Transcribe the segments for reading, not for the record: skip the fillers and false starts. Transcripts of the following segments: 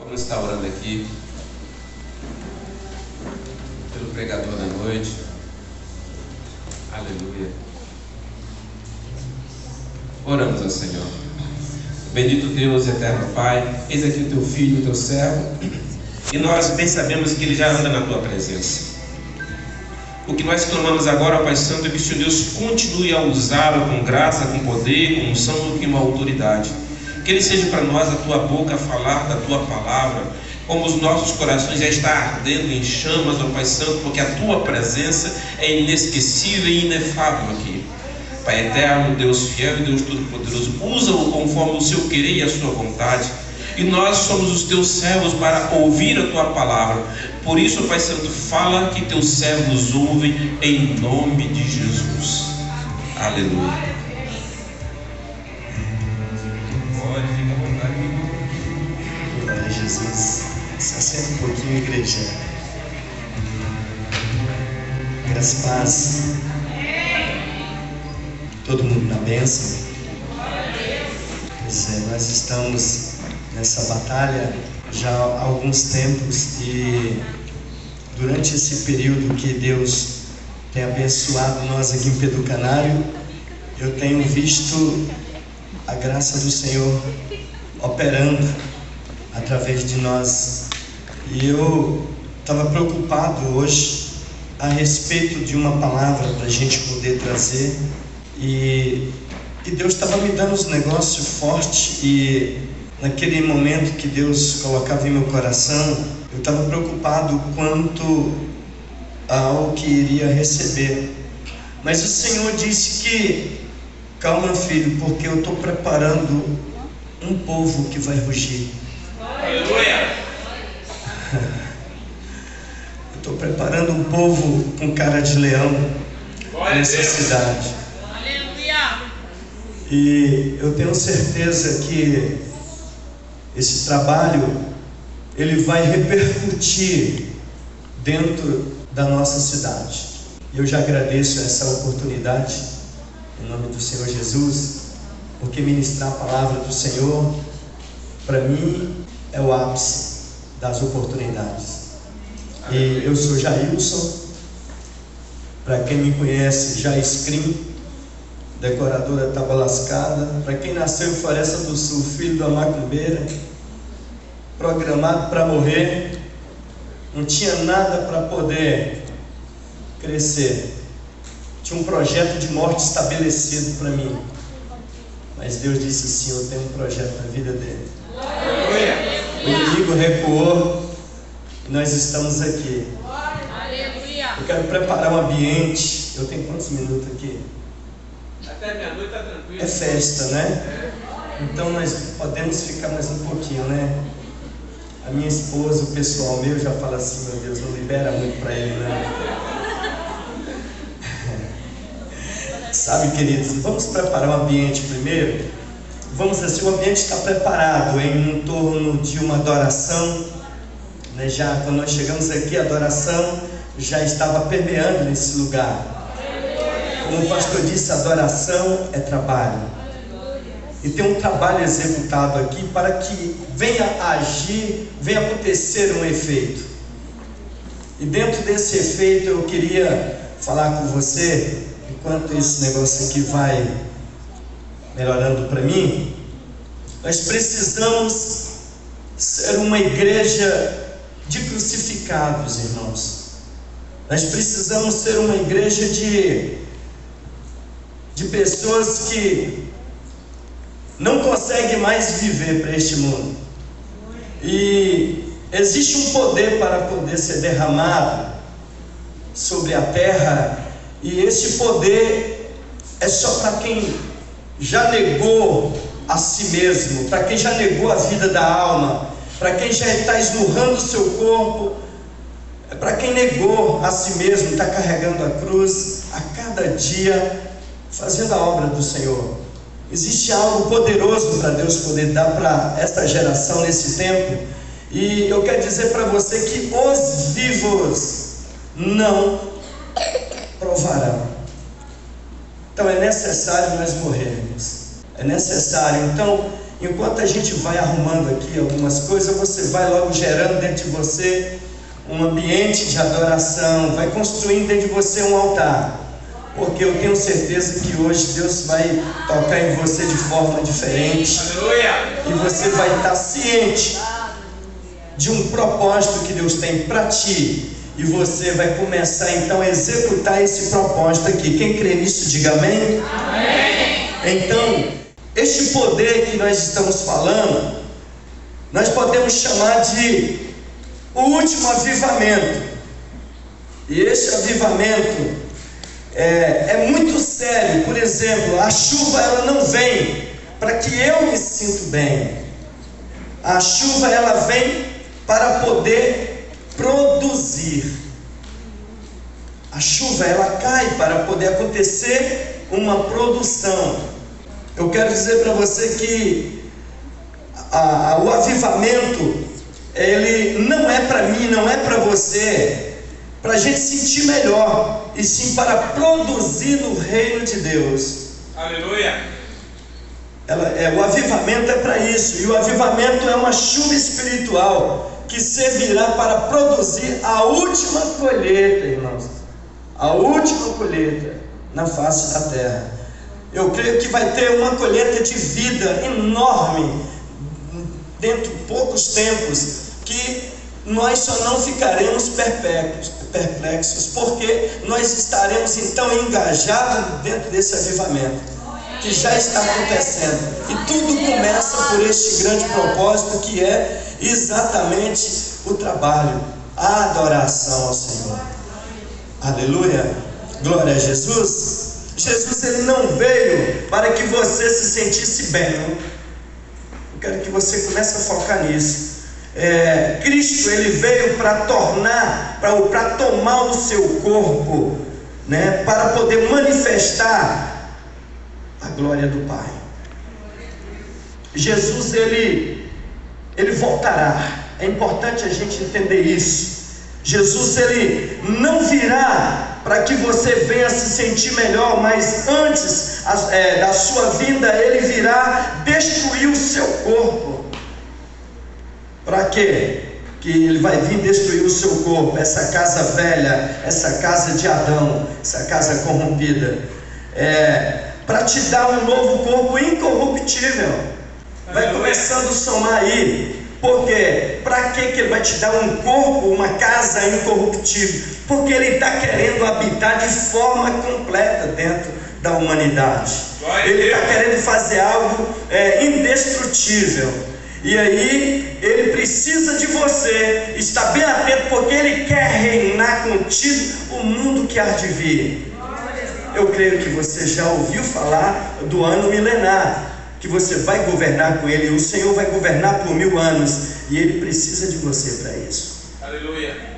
Vamos estar orando aqui pelo pregador da noite. Aleluia. Oramos ao Senhor. Bendito Deus, eterno Pai, eis aqui o teu filho, o teu servo, e nós bem sabemos que ele já anda na tua presença. O que nós clamamos agora, Pai Santo, é que o Senhor Deus continue a usá-lo com graça, com poder, com unção e com autoridade. Que ele seja para nós a tua boca a falar da tua palavra, como os nossos corações já estão ardendo em chamas, ó Pai Santo, porque a tua presença é inesquecível e inefável aqui. Pai eterno, Deus fiel e Deus todo-poderoso, usa-o conforme o seu querer e a sua vontade. E nós somos os teus servos para ouvir a tua palavra. Por isso, Pai Santo, fala que teus servos ouvem em nome de Jesus. Aleluia. Pode, fica à vontade. Glória a Jesus. Se assenta um pouquinho, igreja. Graças a paz. Todo mundo na bênção. Pois é, nós estamos nessa batalha já há alguns tempos e durante esse período que Deus tem abençoado nós aqui em Pedro Canário, eu tenho visto a graça do Senhor operando através de nós. E eu estava preocupado hoje a respeito de uma palavra para a gente poder trazer, e Deus estava me dando uns negócios fortes, e naquele momento que Deus colocava em meu coração, eu estava preocupado quanto ao que iria receber. Mas o Senhor disse que, calma filho, porque eu estou preparando um povo que vai rugir. Aleluia! Eu estou preparando um povo com cara de leão nessa cidade. Aleluia! E eu tenho certeza que esse trabalho ele vai repercutir dentro da nossa cidade. E eu já agradeço essa oportunidade em nome do Senhor Jesus, porque ministrar a palavra do Senhor para mim é o ápice das oportunidades. E eu sou Jailson, para quem me conhece, Jaiscrim, decoradora Tábua Lascada. Para quem nasceu em Floresta do Sul, filho da macumbeira, programado para morrer, não tinha nada para poder crescer, tinha um projeto de morte estabelecido para mim, mas Deus disse assim: eu tenho um projeto na vida dele. O inimigo recuou e nós estamos aqui. Eu quero preparar um ambiente. Eu tenho quantos minutos aqui? Até meia-noite está tranquilo. É festa, né? Então nós podemos ficar mais um pouquinho, né? A minha esposa, o pessoal meu já fala assim: meu Deus, não libera muito para ele, né? Sabe, queridos, vamos preparar o ambiente primeiro. Vamos assim, o ambiente está preparado em torno de uma adoração, né? Já quando nós chegamos aqui, a adoração já estava permeando nesse lugar. Como o pastor disse, adoração é trabalho. E tem um trabalho executado aqui para que venha agir, venha acontecer um efeito. E dentro desse efeito eu queria falar com você, enquanto esse negócio aqui vai melhorando para mim. Nós precisamos ser uma igreja de crucificados, irmãos. Nós precisamos ser uma igreja de pessoas que não conseguem mais viver para este mundo. E existe um poder para poder ser derramado sobre a terra, e esse poder é só para quem já negou a si mesmo, para quem já negou a vida da alma, para quem já está esmurrando o seu corpo, para quem negou a si mesmo, está carregando a cruz a cada dia, fazendo a obra do Senhor. Existe algo poderoso para Deus poder dar para esta geração nesse tempo, e eu quero dizer para você que os vivos não provarão. Então é necessário nós morrermos, é necessário. Então enquanto a gente vai arrumando aqui algumas coisas, você vai logo gerando dentro de você um ambiente de adoração, vai construindo dentro de você um altar, porque eu tenho certeza que hoje Deus vai tocar em você de forma diferente. Aleluia. E você vai estar ciente de um propósito que Deus tem para ti, e você vai começar então a executar esse propósito aqui. Quem crê nisso, diga amém. Amém. Então, este poder que nós estamos falando, nós podemos chamar de o último avivamento. E esse avivamento é muito sério. Por exemplo, a chuva ela não vem para que eu me sinta bem. A chuva ela vem para poder produzir. A chuva ela cai para poder acontecer uma produção. Eu quero dizer para você que o avivamento, ele não é para mim, não é para você, para a gente sentir melhor, e sim para produzir no reino de Deus. Aleluia. O avivamento é para isso, e o avivamento é uma chuva espiritual que servirá para produzir a última colheita, irmãos, a última colheita na face da terra. Eu creio que vai ter uma colheita de vida enorme dentro de poucos tempos, que nós só não ficaremos perplexos, porque nós estaremos então engajados dentro desse avivamento que já está acontecendo, e tudo começa por este grande propósito, que é exatamente o trabalho, a adoração ao Senhor. Aleluia, glória a Jesus. Jesus ele não veio para que você se sentisse bem. Eu quero que você comece a focar nisso. Cristo ele veio para tomar o seu corpo, né, para poder manifestar a glória do Pai. Jesus ele voltará. É importante a gente entender isso. Jesus ele não virá para que você venha se sentir melhor, mas antes da sua vinda ele virá destruir o seu corpo. Para quê? Que ele vai vir destruir o seu corpo, essa casa velha, essa casa de Adão, essa casa corrompida, para te dar um novo corpo incorruptível. Vai começando a somar aí. Por quê? Para que ele vai te dar um corpo, uma casa incorruptível? Porque ele está querendo habitar de forma completa dentro da humanidade. Ele está querendo fazer algo indestrutível. E aí ele precisa de você. Está bem atento, porque ele quer reinar contigo o mundo que há de vir. Eu creio que você já ouviu falar do ano milenar, que você vai governar com ele. O Senhor vai governar por 1000 anos, e ele precisa de você para isso. Aleluia.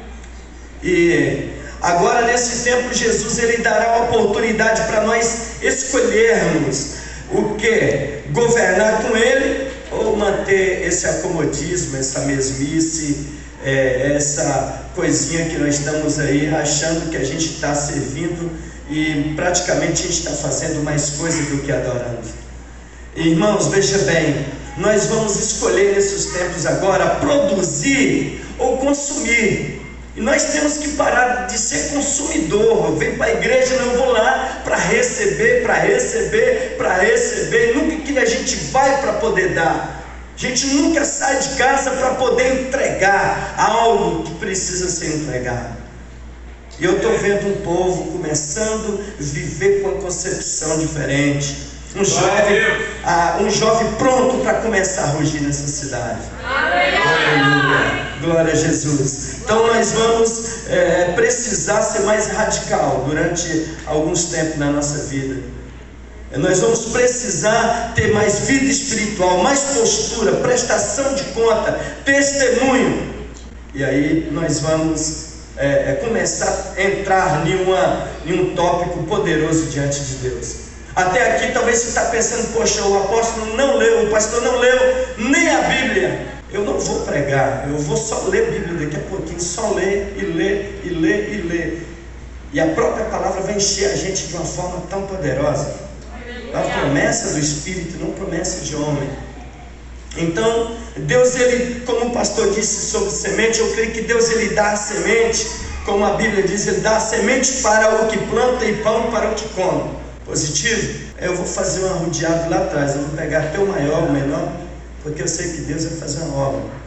E agora nesse tempo Jesus ele dará a oportunidade para nós escolhermos o que? Governar com ele, ou manter esse acomodismo, essa mesmice, essa coisinha que nós estamos aí achando que a gente está servindo, e praticamente a gente está fazendo mais coisa do que adorando. Irmãos, veja bem, nós vamos escolher nesses tempos agora produzir ou consumir. E nós temos que parar de ser consumidor. Eu venho para a igreja, não vou lá para receber, e nunca que a gente vai para poder dar. A gente nunca sai de casa para poder entregar algo que precisa ser entregado. E eu estou vendo um povo começando a viver com uma concepção diferente. Um jovem pronto para começar a rugir nessa cidade. Aleluia. Glória a Jesus. Então nós vamos precisar ser mais radical durante alguns tempos na nossa vida. Nós vamos precisar ter mais vida espiritual, mais postura, prestação de conta, testemunho. E aí nós vamos começar a entrar em um tópico poderoso diante de Deus. Até aqui talvez você está pensando: poxa, o apóstolo não leu, o pastor não leu nem a Bíblia. Eu não vou pregar, eu vou só ler a Bíblia daqui a pouquinho, só ler e ler e ler e ler. E a própria palavra vai encher a gente de uma forma tão poderosa. É uma promessa do Espírito, não promessa de homem. Então, Deus, ele, como o pastor disse sobre semente, eu creio que Deus, ele dá a semente, como a Bíblia diz, ele dá a semente para o que planta e pão para o que come. Positivo? Eu vou fazer um arrodeado lá atrás, eu vou pegar até o maior, o menor, porque eu sei que Deus vai fazer uma obra.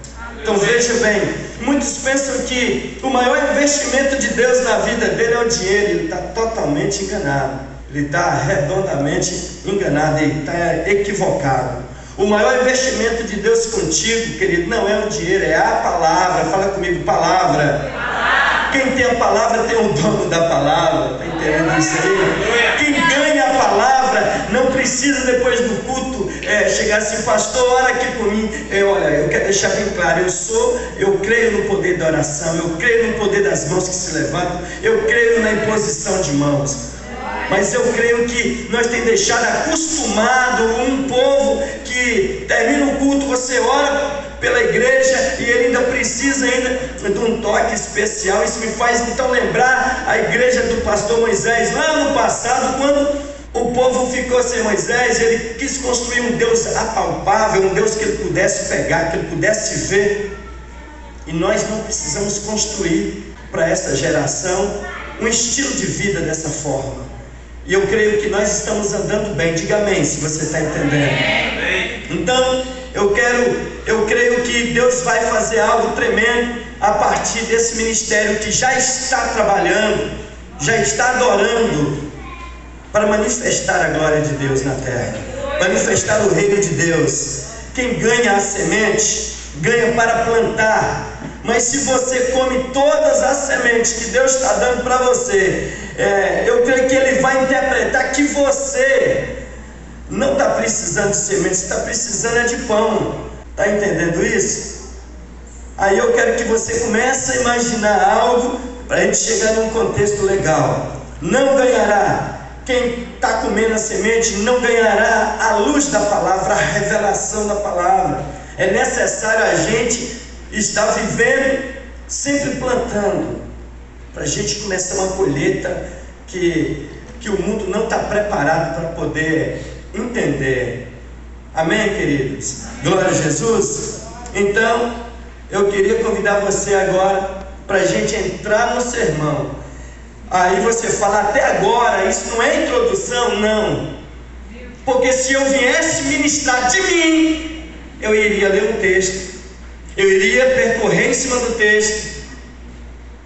Então veja bem, muitos pensam que o maior investimento de Deus na vida dele é o dinheiro. Ele está totalmente enganado, ele está redondamente enganado, ele está equivocado. O maior investimento de Deus contigo, querido, não é o dinheiro, é a palavra. Fala comigo, palavra. Quem tem a palavra tem o dono da palavra. Está entendendo isso aí? Quem ganha a palavra não precisa depois do culto chegar assim, pastor, ora aqui por mim. Olha, eu quero deixar bem claro, eu creio no poder da oração, eu creio no poder das mãos que se levantam, eu creio na imposição de mãos. Mas eu creio que nós temos deixado acostumado um povo que termina o culto, você ora pela igreja e ele ainda precisa de um toque especial. Isso me faz então lembrar a igreja do pastor Moisés, lá no passado, quando o povo ficou sem Moisés. Ele quis construir um Deus apalpável, um Deus que ele pudesse pegar, que ele pudesse ver. E nós não precisamos construir para essa geração um estilo de vida dessa forma. E eu creio que nós estamos andando bem. Diga amém se você está entendendo. Então eu creio que Deus vai fazer algo tremendo a partir desse ministério que já está trabalhando, já está adorando, para manifestar a glória de Deus na terra, manifestar o reino de Deus. Quem ganha a semente, ganha para plantar. Mas se você come todas as sementes que Deus está dando para você, eu creio que Ele vai interpretar que você não está precisando de semente, você está precisando de pão. Está entendendo isso? Aí eu quero que você comece a imaginar algo para a gente chegar num contexto legal. Não ganhará. Quem está comendo a semente não ganhará a luz da palavra, a revelação da palavra. É necessário a gente estar vivendo, sempre plantando, para a gente começar uma colheita que o mundo não está preparado para poder entender. Amém, queridos? Glória a Jesus. Então, eu queria convidar você agora para a gente entrar no sermão. Aí você fala, até agora, isso não é introdução? Não. Porque se eu viesse ministrar de mim, eu iria ler um texto, eu iria percorrer em cima do texto,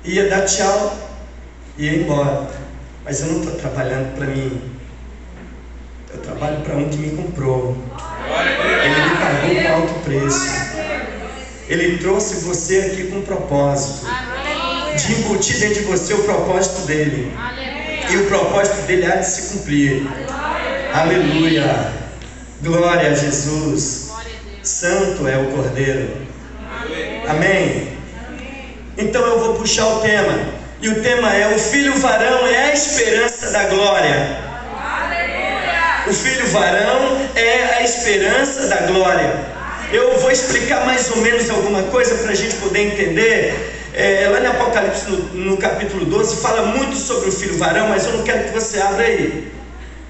ia dar tchau e ia embora. Mas eu não estou trabalhando para mim, eu trabalho para um que me comprou. Ele me pagou com alto preço. Ele trouxe você aqui com um propósito, de embutir dentro de você o propósito dele. E o propósito dele há de se cumprir. Aleluia. Glória a Jesus. Santo é o Cordeiro. Amém. Então eu vou puxar o tema. E o tema é: o filho varão é a esperança da glória. O filho varão é a esperança da glória. Eu vou explicar mais ou menos alguma coisa para a gente poder entender. Lá em Apocalipse, no capítulo 12, fala muito sobre o filho varão, mas eu não quero que você abra aí.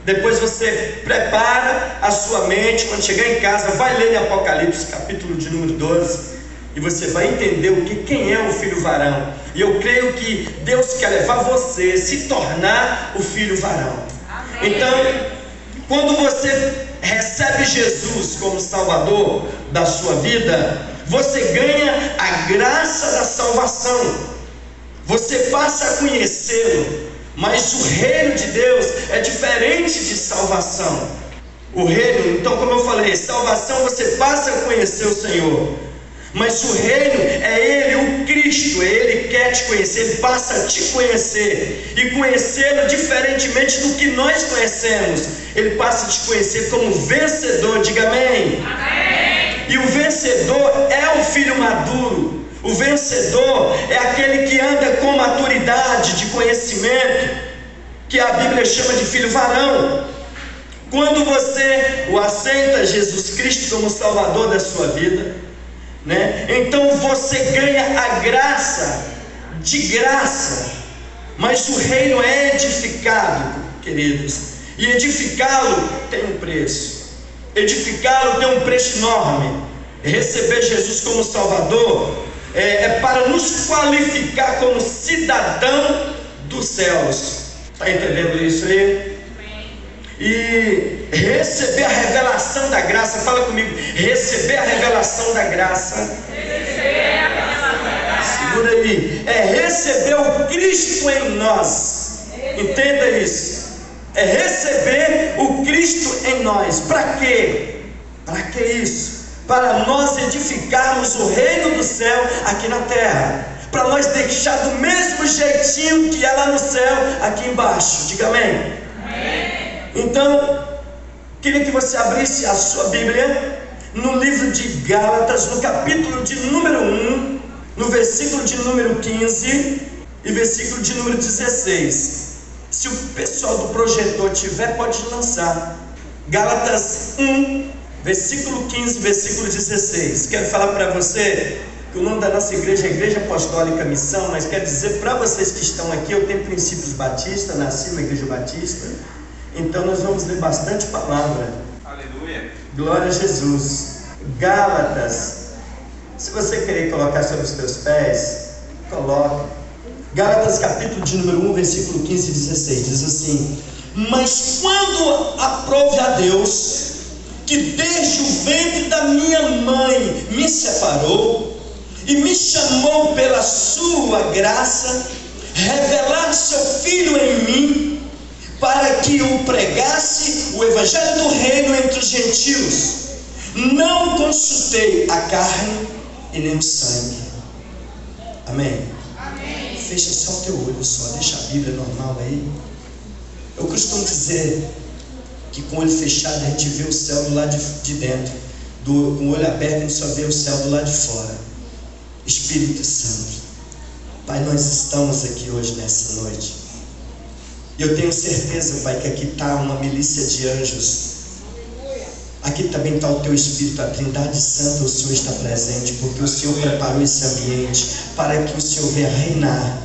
Depois você prepara a sua mente, quando chegar em casa, vai ler em Apocalipse, capítulo de número 12, e você vai entender quem é o filho varão. E eu creio que Deus quer levar você a se tornar o filho varão. Então, quando você recebe Jesus como Salvador da sua vida, você ganha a graça da salvação, você passa a conhecê-lo. Mas o reino de Deus é diferente de salvação. O reino, então, como eu falei, salvação você passa a conhecer o Senhor, mas o reino é Ele, o Cristo. Ele quer te conhecer, Ele passa a te conhecer e conhecê-lo diferentemente do que nós conhecemos. Ele passa a te conhecer como vencedor. Diga amém. Amém. E o vencedor é o filho maduro. O vencedor é aquele que anda com maturidade de conhecimento, que a Bíblia chama de filho varão. Quando você o aceita, Jesus Cristo, como Salvador da sua vida, então você ganha a graça, de graça. Mas o reino é edificado, queridos, e edificá-lo tem um preço. Edificá-lo tem um preço enorme. receber Jesus como Salvador é para nos qualificar como cidadão dos céus. Está entendendo isso aí? E receber a revelação da graça, fala comigo, receber a revelação da graça. Segura aí, é receber o Cristo em nós. Entenda isso. É receber o Cristo em nós. Para quê? Para que isso? Para nós edificarmos o reino do céu aqui na terra. Para nós deixar do mesmo jeitinho que é lá no céu, aqui embaixo. Diga amém. Amém. Então, queria que você abrisse a sua Bíblia no livro de Gálatas, no capítulo de número 1, no versículo de número 15 e versículo de número 16. Se o pessoal do projetor tiver, pode lançar. Gálatas 1, versículo 15, versículo 16. Quero falar para você que o nome da nossa igreja é Igreja Apostólica Missão, mas quero dizer para vocês que estão aqui, eu tenho princípios batistas, nasci na Igreja Batista, então nós vamos ler bastante palavra. Aleluia. Glória a Jesus. Gálatas, se você querer colocar sobre os teus pés, coloque. Gálatas capítulo de número 1, versículo 15 e 16, diz assim: mas quando aprove a Deus, que desde o ventre da minha mãe me separou, e me chamou pela sua graça, revelar seu Filho em mim, para que eu pregasse o evangelho do reino entre os gentios, não consultei a carne e nem o sangue. Amém? Amém. Fecha só o teu olho, só deixa a Bíblia normal aí. Eu costumo dizer que com o olho fechado a gente vê o céu do lado de dentro, com o olho aberto a gente só vê o céu do lado de fora. Espírito Santo, Pai, nós estamos aqui hoje nessa noite, e eu tenho certeza, Pai, que aqui está uma milícia de anjos. Aqui também está o Teu Espírito, a Trindade Santa, o Senhor está presente, porque o Senhor preparou esse ambiente para que o Senhor venha reinar,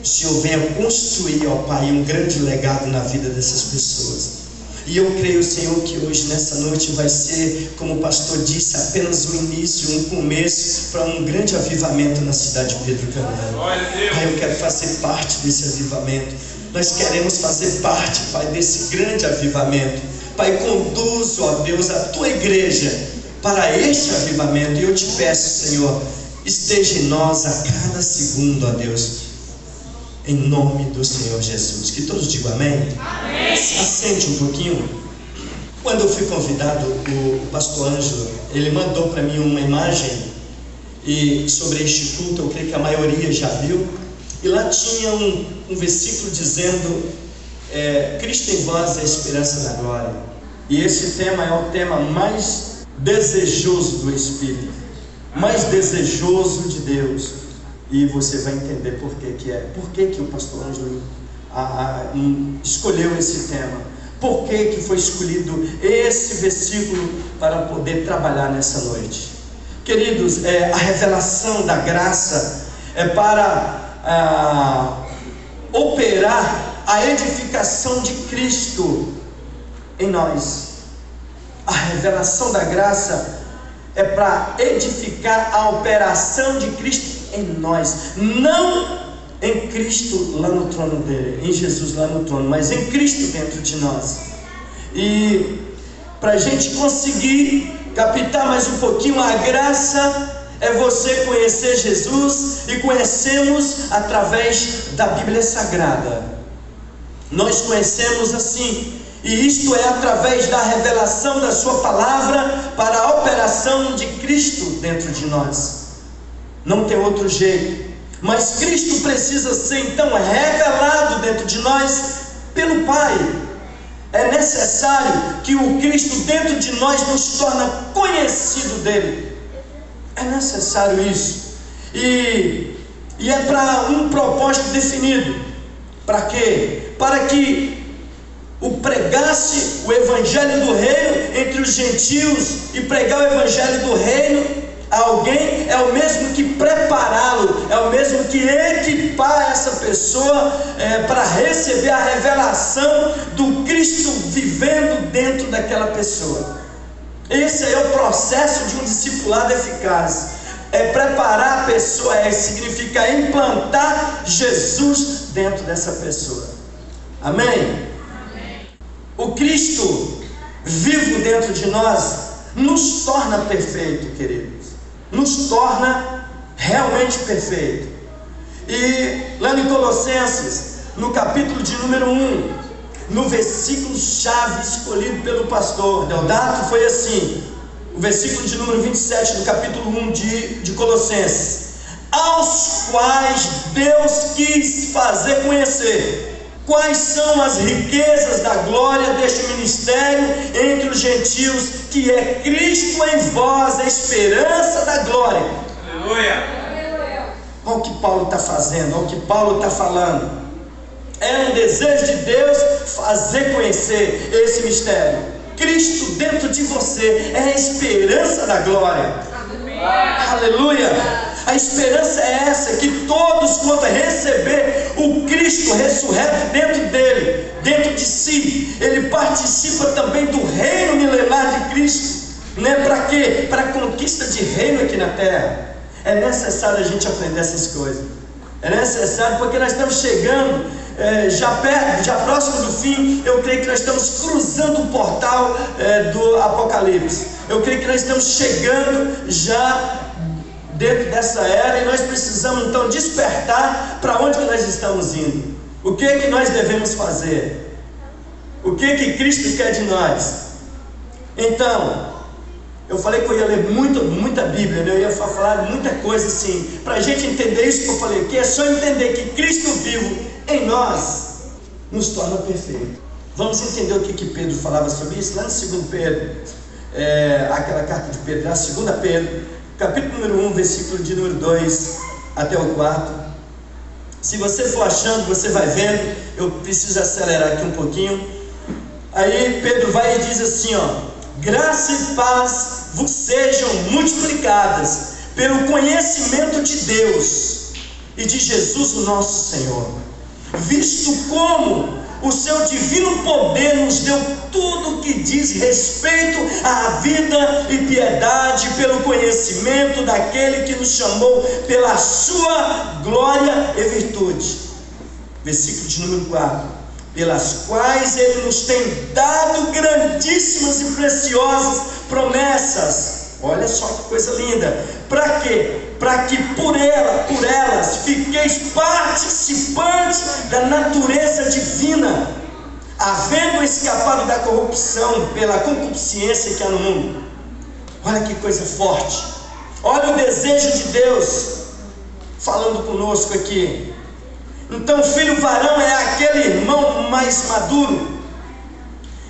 o Senhor venha construir, ó Pai, um grande legado na vida dessas pessoas. E eu creio, Senhor, que hoje, nessa noite, vai ser, como o pastor disse, apenas um início, um começo para um grande avivamento na cidade de Pedro Canal. Pai, eu quero fazer parte desse avivamento. Nós queremos fazer parte, Pai, desse grande avivamento. Pai, conduz, ó Deus, a Tua igreja para este avivamento. E eu te peço, Senhor, esteja em nós a cada segundo, ó Deus, em nome do Senhor Jesus. Que todos digam amém? Amém. Assente um pouquinho. Quando eu fui convidado, o pastor Ângelo, ele mandou para mim uma imagem sobre este culto. Eu creio que a maioria já viu. E lá tinha um versículo dizendo: Cristo em vós é a esperança da glória. E esse tema é o tema mais desejoso do Espírito, mais desejoso de Deus. E você vai entender por que o pastor Ângelo escolheu esse tema, por que foi escolhido esse versículo para poder trabalhar nessa noite. Queridos, a revelação da graça é para operar a edificação de Cristo em nós. A revelação da graça é para edificar a operação de Cristo em nós, não em Cristo lá no trono dele, em Jesus lá no trono, mas em Cristo dentro de nós. E para a gente conseguir captar mais um pouquinho, a graça é você conhecer Jesus, e conhecemos através da Bíblia Sagrada. Nós conhecemos assim, e isto é através da revelação da sua palavra para a operação de Cristo dentro de nós. Não tem outro jeito. Mas Cristo precisa ser então revelado dentro de nós pelo Pai. É necessário que o Cristo dentro de nós nos torne conhecido dele. É necessário isso. E é para um propósito definido. Para quê? Para que o pregasse o evangelho do reino entre os gentios. E pregar o evangelho do reino a alguém é o mesmo que prepará-lo, é o mesmo que equipar essa pessoa para receber a revelação do Cristo vivendo dentro daquela pessoa. Esse é o processo de um discipulado eficaz. É preparar a pessoa, significa implantar Jesus dentro dessa pessoa. Amém? O Cristo vivo dentro de nós nos torna perfeito, queridos. Nos torna realmente perfeito. E lá em Colossenses, no capítulo de número 1, no versículo chave escolhido pelo pastor Deodato, foi assim: o versículo de número 27 do capítulo 1 de Colossenses: aos quais Deus quis fazer conhecer quais são as riquezas da glória deste ministério entre os gentios, que é Cristo em vós, a esperança da glória. Aleluia! Olha o que Paulo está fazendo, olha o que Paulo está falando. É um desejo de Deus fazer conhecer esse mistério. Cristo dentro de você é a esperança da glória. Aleluia! A esperança é essa, que todos quanto receber o Cristo ressurreto dentro dele, dentro de si, ele participa também do reino milenar de Cristo. Né? Para quê? Para a conquista de reino aqui na terra. É necessário a gente aprender essas coisas. É necessário, porque nós estamos chegando já perto, já próximo do fim. Eu creio que nós estamos cruzando o portal do Apocalipse. Eu creio que nós estamos chegando já dentro dessa era, e nós precisamos então despertar para onde que nós estamos indo. O que é que nós devemos fazer? O que é que Cristo quer de nós? Então, eu falei que eu ia ler muita Bíblia, né? Eu ia falar muita coisa assim, para a gente entender isso que eu falei, que é só entender que Cristo vivo em nós nos torna perfeito. Vamos entender o que Pedro falava sobre isso, lá no 2 Pedro, aquela carta de Pedro, na 2 Pedro, capítulo número 1, versículo de número 2 até o 4. Se você for achando, você vai vendo. Eu preciso acelerar aqui um pouquinho. Aí Pedro vai e diz assim, ó: graça e paz vos sejam multiplicadas pelo conhecimento de Deus e de Jesus o nosso Senhor, visto como o seu divino poder nos deu tudo que diz respeito à vida e piedade, pelo conhecimento daquele que nos chamou pela sua glória e virtude. Versículo de número 4: pelas quais ele nos tem dado grandíssimas e preciosas promessas. Olha só que coisa linda. Para quê? Para que por elas fiqueis participantes da natureza divina, havendo escapado da corrupção pela concupiscência que há no mundo. Olha que coisa forte. Olha o desejo de Deus falando conosco aqui. Então o filho varão é aquele irmão mais maduro,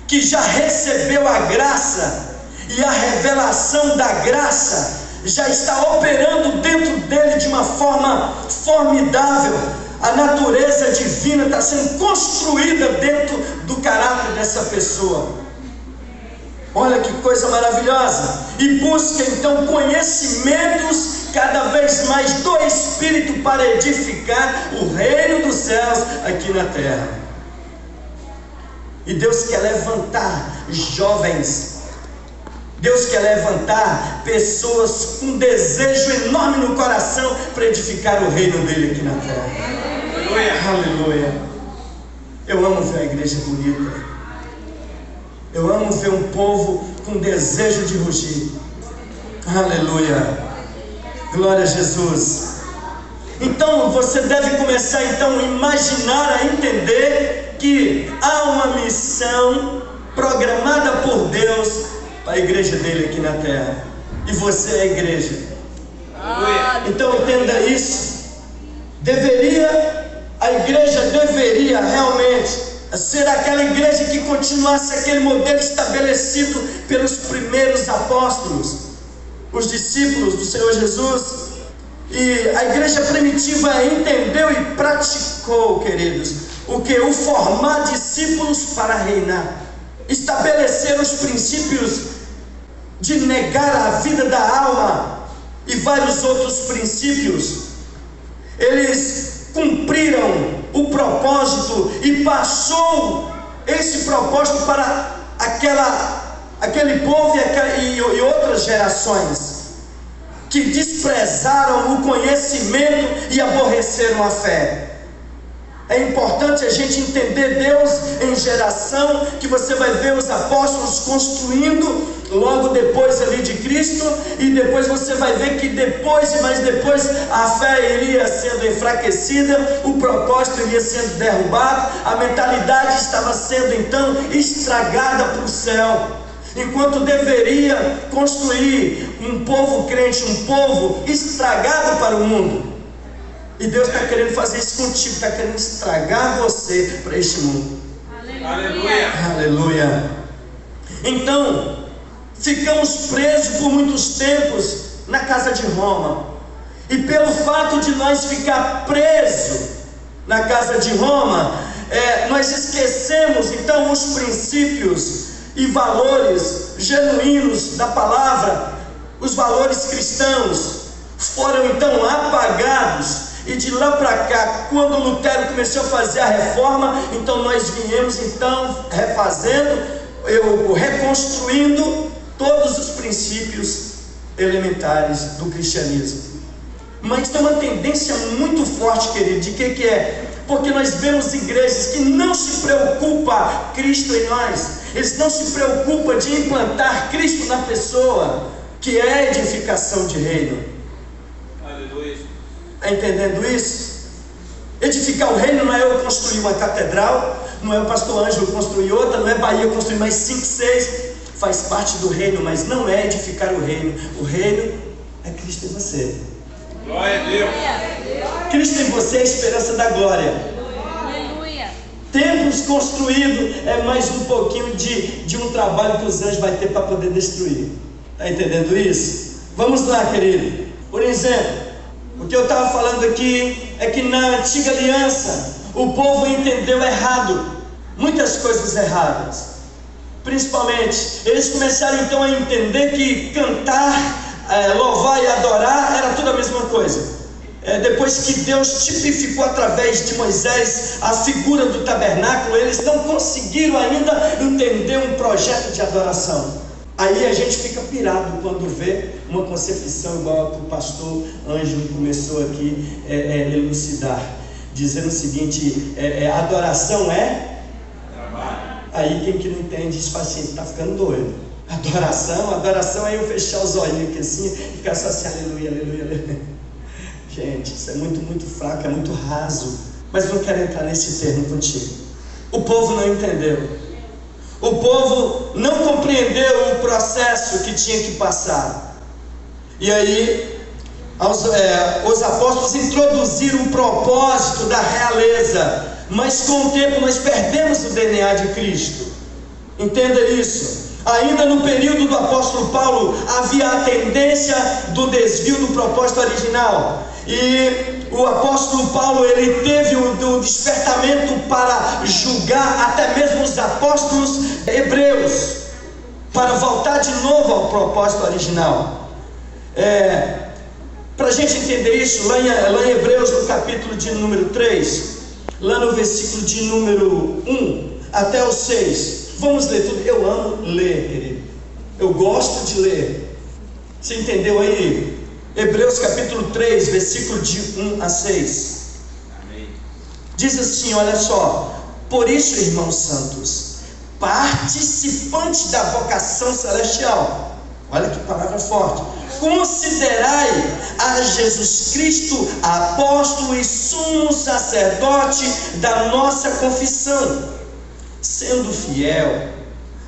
que já recebeu a graça, e a revelação da graça já está operando dentro dele de uma forma formidável. A natureza divina está sendo construída dentro do caráter dessa pessoa. Olha que coisa maravilhosa. E busca então conhecimentos cada vez mais do Espírito para edificar o reino dos céus aqui na terra. E Deus quer levantar jovens, Deus quer levantar pessoas com desejo enorme no coração para edificar o reino dele aqui na terra. Aleluia. Aleluia. Eu amo ver a igreja bonita. Eu amo ver um povo com desejo de rugir. Aleluia. Glória a Jesus. Então você deve começar então a imaginar, a entender que há uma missão programada por Deus para a igreja dele aqui na terra, e você é a igreja. Então entenda isso. A igreja deveria realmente ser aquela igreja que continuasse aquele modelo estabelecido pelos primeiros apóstolos, os discípulos do Senhor Jesus. E a igreja primitiva entendeu e praticou, queridos, o que? O formar discípulos para reinar, estabelecer os princípios de negar a vida da alma e vários outros princípios. Eles cumpriram o propósito e passou esse propósito para aquele povo e outras gerações que desprezaram o conhecimento e aborreceram a fé. É importante a gente entender Deus em geração, que você vai ver os apóstolos construindo logo depois ali de Cristo, e depois você vai ver que depois a fé iria sendo enfraquecida, o propósito iria sendo derrubado, a mentalidade estava sendo então estragada para o céu, enquanto deveria construir um povo crente, um povo estragado para o mundo. E Deus está querendo fazer isso contigo, está querendo estragar você para este mundo. Aleluia. Aleluia. Então, ficamos presos por muitos tempos na casa de Roma. E pelo fato de nós ficar presos na casa de Roma, nós esquecemos então os princípios e valores genuínos da palavra. Os valores cristãos foram então apagados. E de lá para cá, quando Lutero começou a fazer a reforma, então nós viemos então reconstruindo todos os princípios elementares do cristianismo. Mas tem uma tendência muito forte, querido, de que é? Porque nós vemos igrejas que não se preocupam Cristo em nós, eles não se preocupam de implantar Cristo na pessoa, que é a edificação de reino. Está entendendo isso? Edificar o reino não é eu construir uma catedral, não é o pastor Ângelo construir outra, não é Bahia construir mais 5, 6, faz parte do reino, mas não é edificar o reino. O reino é Cristo em você. Glória a Deus. Cristo em você é a esperança da glória. Aleluia. Templos construídos é mais um pouquinho de um trabalho que os anjos vão ter para poder destruir. Está entendendo isso? Vamos lá, querido. Por exemplo, o que eu estava falando aqui é que na antiga aliança o povo entendeu errado, muitas coisas erradas. Principalmente, eles começaram então a entender que cantar, louvar e adorar era tudo a mesma coisa. Depois que Deus tipificou através de Moisés a figura do tabernáculo, eles não conseguiram ainda entender um projeto de adoração. Aí a gente fica pirado quando vê uma concepção igual a que o pastor Ângelo começou aqui elucidar, dizendo o seguinte: adoração é trabalho. Aí quem que não entende isso fala assim, está ficando doido. Adoração é eu fechar os olhinhos aqui assim e ficar só assim, aleluia, aleluia, aleluia. Gente, isso é muito, muito fraco, é muito raso. Mas não quero entrar nesse termo contigo. O povo não entendeu. O povo não compreendeu o processo que tinha que passar. E aí, os apóstolos introduziram o propósito da realeza. Mas com o tempo nós perdemos o DNA de Cristo. Entenda isso. Ainda no período do apóstolo Paulo, havia a tendência do desvio do propósito original. E o apóstolo Paulo, ele teve o despertamento para julgar até mesmo os apóstolos hebreus, para voltar de novo ao propósito original. Para a gente entender isso, lá em Hebreus, no capítulo de número 3, lá no versículo de número 1 até o 6, vamos ler tudo. Eu amo ler, querido, eu gosto de ler. Você entendeu aí? Hebreus capítulo 3, versículo de 1 a 6. Amém. Diz assim, olha só: por isso, irmãos santos, participantes da vocação celestial, olha que palavra forte, considerai a Jesus Cristo, apóstolo e sumo sacerdote da nossa confissão, sendo fiel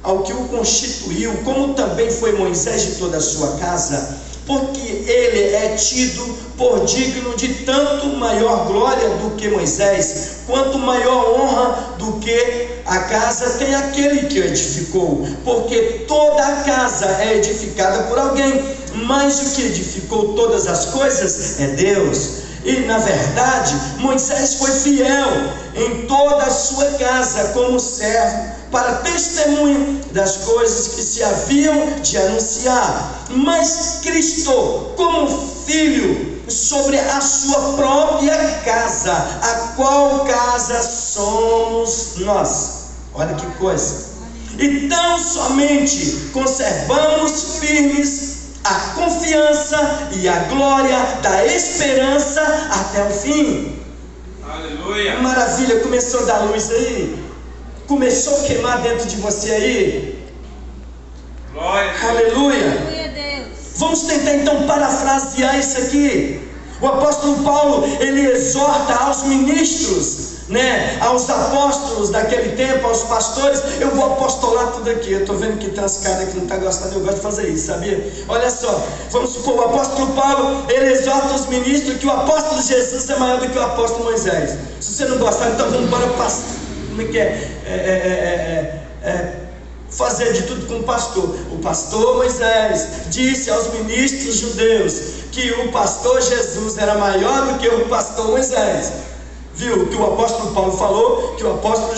ao que o constituiu, como também foi Moisés de toda a sua casa, porque ele é tido por digno de tanto maior glória do que Moisés, quanto maior honra do que a casa tem aquele que o edificou, porque toda a casa é edificada por alguém, mas o que edificou todas as coisas é Deus. E na verdade, Moisés foi fiel em toda a sua casa como servo, para testemunho das coisas que se haviam de anunciar. Mas Cristo, como filho, sobre a sua própria casa, a qual casa somos nós. Olha que coisa. e tão somente conservamos firmes a confiança e a glória da esperança até o fim. Aleluia. Maravilha, começou a dar luz aí? Começou a queimar dentro de você aí? Glória. Aleluia. Aleluia, Deus. Vamos tentar então parafrasear isso aqui. O apóstolo Paulo, ele exorta aos ministros, né, aos apóstolos daquele tempo, aos pastores. Eu vou apostolar tudo aqui. Eu estou vendo que tem umas caras que não estão gostando. Eu gosto de fazer isso, sabia? Olha só, vamos supor, o apóstolo Paulo, ele exorta os ministros que o apóstolo Jesus é maior do que o apóstolo Moisés. Se você não gostar, então vamos embora pastor. Como é que fazer de tudo com o pastor. O pastor Moisés disse aos ministros judeus que o pastor Jesus era maior do que o pastor Moisés. Viu? Que o apóstolo Paulo falou que o apóstolo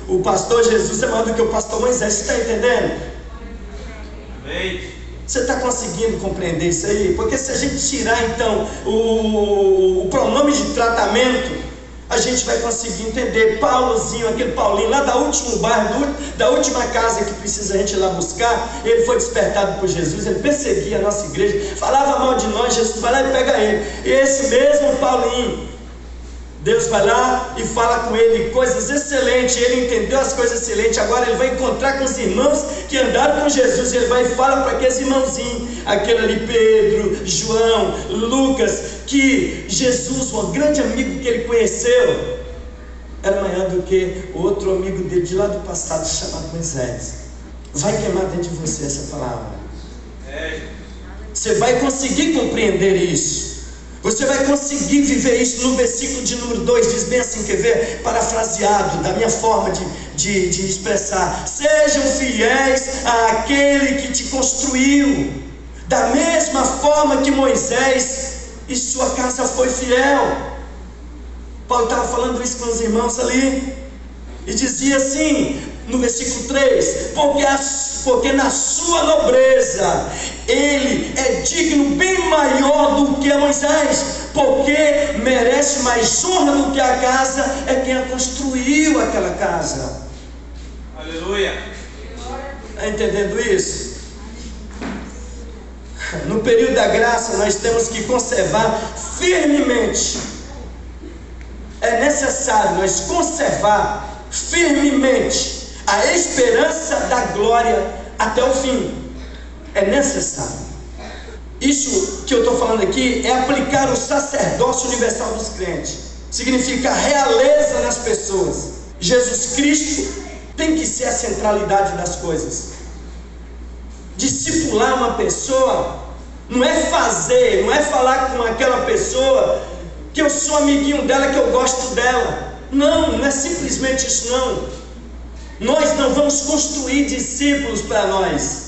o pastor Jesus é maior do que o pastor Moisés. Você está entendendo? Amém. Você está conseguindo compreender isso aí? Porque se a gente tirar então o pronome de tratamento, a gente vai conseguir entender. Paulozinho, aquele Paulinho lá da último bairro, da última casa que precisa a gente ir lá buscar, ele foi despertado por Jesus, ele perseguia a nossa igreja, falava mal de nós. Jesus vai lá e pega ele. E esse mesmo Paulinho, Deus vai lá e fala com ele coisas excelentes. Ele entendeu as coisas excelentes. Agora ele vai encontrar com os irmãos que andaram com Jesus. Ele vai e fala para aqueles irmãozinhos, aquele ali, Pedro, João, Lucas, que Jesus, um grande amigo que ele conheceu, era maior do que o outro amigo dele de lá do passado, chamado Moisés. Vai queimar dentro de você essa palavra. Você vai conseguir compreender isso. Você vai conseguir viver isso. No versículo de número 2 diz bem assim, quer ver? Parafraseado da minha forma de expressar: sejam fiéis àquele que te construiu, da mesma forma que Moisés e sua casa foi fiel. Paulo estava falando isso com os irmãos ali, e dizia assim no versículo 3: porque na sua nobreza ele é digno bem maior do que Moisés, porque merece mais honra do que a casa, é quem a construiu aquela casa. Aleluia. Está entendendo isso? No período da graça nós temos que conservar firmemente. É necessário nós conservar firmemente a esperança da glória até o fim. É necessário. Isso que eu estou falando aqui é aplicar o sacerdócio universal dos crentes. Significa a realeza nas pessoas. Jesus Cristo tem que ser a centralidade das coisas. Discipular uma pessoa não é fazer, não é falar com aquela pessoa que eu sou amiguinho dela, que eu gosto dela. Não, não é simplesmente isso não. Nós não vamos construir discípulos para nós,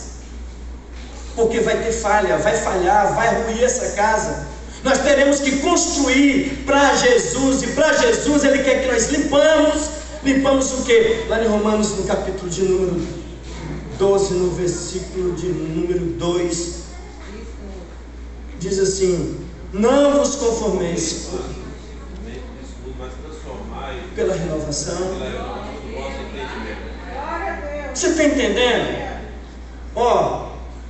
porque vai ter falha, vai falhar, vai ruir essa casa. Nós teremos que construir para Jesus, e para Jesus Ele quer que nós limpamos o que? Lá em Romanos, no capítulo de número 12, no versículo de número 2, diz assim: não vos conformeis pela renovação. Você está entendendo?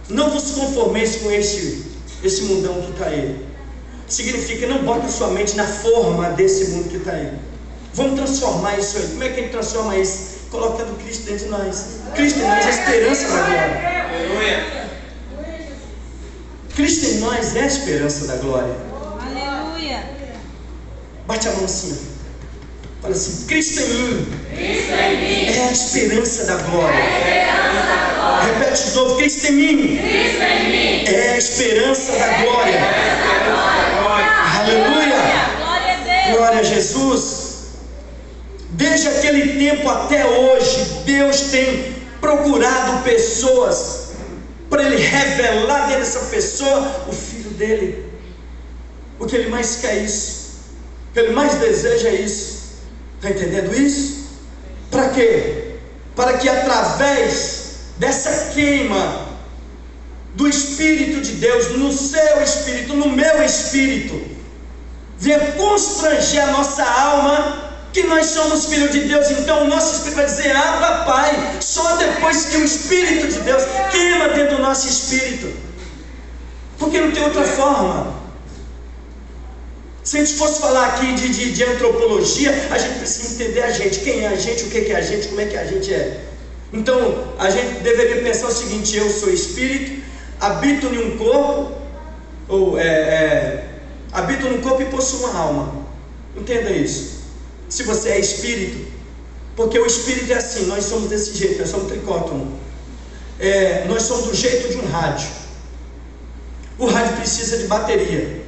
Não vos conformeis com esse mundão que está aí. Significa, não bota sua mente na forma desse mundo que está aí. Vamos transformar isso aí. Como é que a gente transforma isso? Colocando Cristo dentro de nós. Cristo em nós é a esperança da glória. Cristo em nós é a esperança da glória. Aleluia. Bate a mão assim. Fala assim: Cristo em mim é a esperança da glória. Repete de novo: Cristo em mim é a esperança da glória. Aleluia. Glória a Jesus. Desde aquele tempo até hoje, Deus tem procurado pessoas para Ele revelar dentro dessa pessoa o Filho dele. O que Ele mais quer é isso. O que Ele mais deseja é isso. Está entendendo isso? Para quê? Para que através dessa queima do Espírito de Deus, no seu espírito, no meu espírito, venha constranger a nossa alma que nós somos filhos de Deus, então o nosso espírito vai dizer: Abba, Pai. Só depois que o Espírito de Deus queima dentro do nosso espírito, porque não tem outra forma. Se a gente fosse falar aqui de antropologia, a gente precisa entender a gente, quem é a gente, o que é a gente, como é que a gente é. Então a gente deveria pensar o seguinte: eu sou espírito, habito em um corpo, habito num corpo e possuo uma alma. Entenda isso. Se você é espírito, porque o espírito é assim, nós somos desse jeito, nós somos tricótomo. Nós somos do jeito de um rádio. O rádio precisa de bateria.